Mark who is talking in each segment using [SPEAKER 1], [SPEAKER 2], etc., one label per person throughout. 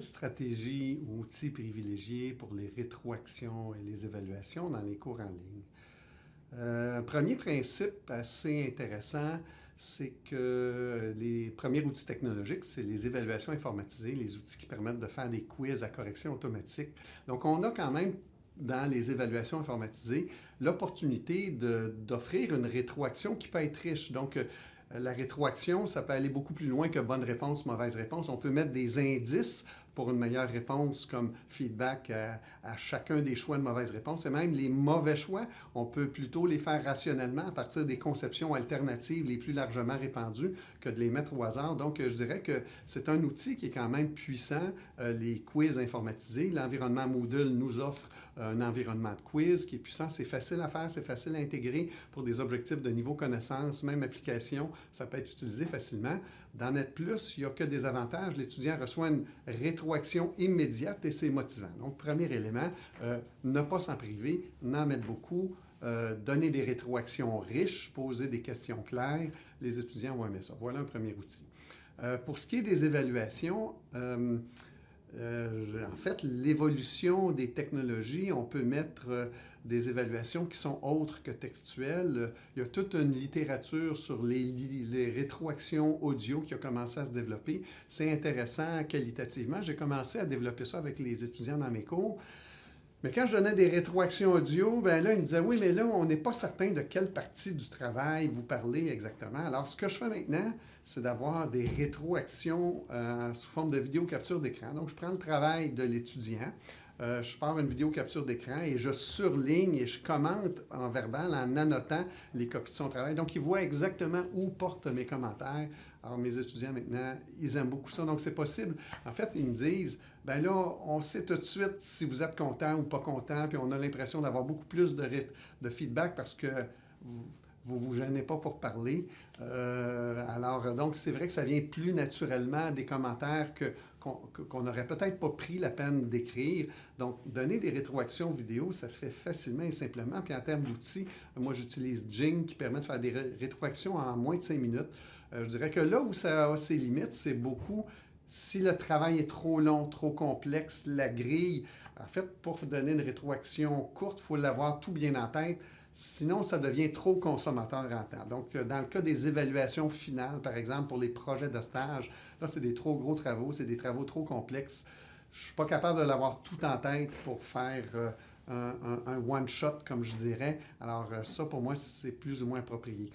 [SPEAKER 1] stratégies ou outils privilégiés pour les rétroactions et les évaluations dans les cours en ligne. Premier principe assez intéressant, c'est que les premiers outils technologiques, c'est les évaluations informatisées, les outils qui permettent de faire des quiz à correction automatique. Donc, on a quand même, dans les évaluations informatisées, l'opportunité d'offrir une rétroaction qui peut être riche. Donc, la rétroaction, ça peut aller beaucoup plus loin que bonne réponse, mauvaise réponse. On peut mettre des indices pour une meilleure réponse comme feedback à chacun des choix de mauvaise réponse. Et même les mauvais choix, on peut plutôt les faire rationnellement à partir des conceptions alternatives les plus largement répandues que de les mettre au hasard. Donc, je dirais que c'est un outil qui est quand même puissant. Les quiz informatisés, l'environnement Moodle nous offre un environnement de quiz qui est puissant. C'est facile à faire, c'est facile à intégrer pour des objectifs de niveau connaissance, même application. Ça peut être utilisé facilement. Dans NetPlus, il n'y a que des avantages. L'étudiant reçoit une rétroaction immédiate et c'est motivant. Donc, premier élément, ne pas s'en priver, n'en mettre beaucoup, donner des rétroactions riches, poser des questions claires. Les étudiants vont aimer ça. Voilà un premier outil. Pour ce qui est des évaluations, en fait, l'évolution des technologies, on peut mettre des évaluations qui sont autres que textuelles. Il y a toute une littérature sur les rétroactions audio qui a commencé à se développer. C'est intéressant qualitativement. J'ai commencé à développer ça avec les étudiants dans mes cours. Mais quand je donnais des rétroactions audio, ben là, ils me disaient « Oui, mais là, on n'est pas certain de quelle partie du travail vous parlez exactement. » Alors, ce que je fais maintenant, c'est d'avoir des rétroactions sous forme de vidéo capture d'écran. Donc, je prends le travail de l'étudiant, je pars une vidéo capture d'écran et je surligne et je commente en verbal en annotant les copies de son travail. Donc, ils voient exactement où portent mes commentaires. Alors, mes étudiants, maintenant, ils aiment beaucoup ça. Donc, c'est possible. En fait, ils me disent, ben là, on sait tout de suite si vous êtes content ou pas content, puis on a l'impression d'avoir beaucoup plus de feedback parce que vous gênez pas pour parler. Donc, c'est vrai que ça vient plus naturellement des commentaires qu'on n'aurait peut-être pas pris la peine d'écrire. Donc, donner des rétroactions vidéo, ça se fait facilement et simplement. Puis en termes d'outils, moi, j'utilise Jing qui permet de faire des rétroactions en moins de 5 minutes. Je dirais que là où ça a ses limites, c'est beaucoup si le travail est trop long, trop complexe, la grille. En fait, pour donner une rétroaction courte, il faut l'avoir tout bien en tête. Sinon, ça devient trop consommateur rentable. Donc, dans le cas des évaluations finales, par exemple, pour les projets de stage, là, c'est des trop gros travaux, c'est des travaux trop complexes. Je ne suis pas capable de l'avoir tout en tête pour faire un one-shot, comme je dirais. Alors, ça, pour moi, c'est plus ou moins approprié.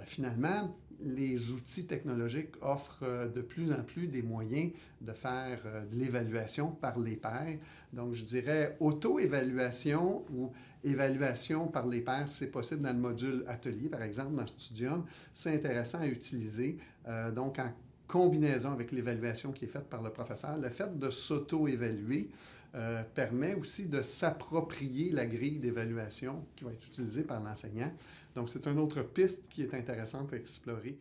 [SPEAKER 1] Finalement, les outils technologiques offrent de plus en plus des moyens de faire de l'évaluation par les pairs. Donc, je dirais auto-évaluation ou évaluation par les pairs, c'est possible dans le module atelier, par exemple, dans Studium. C'est intéressant à utiliser. Donc, en combinaison avec l'évaluation qui est faite par le professeur, le fait de s'auto-évaluer permet aussi de s'approprier la grille d'évaluation qui va être utilisée par l'enseignant. Donc, c'est une autre piste qui est intéressante à explorer.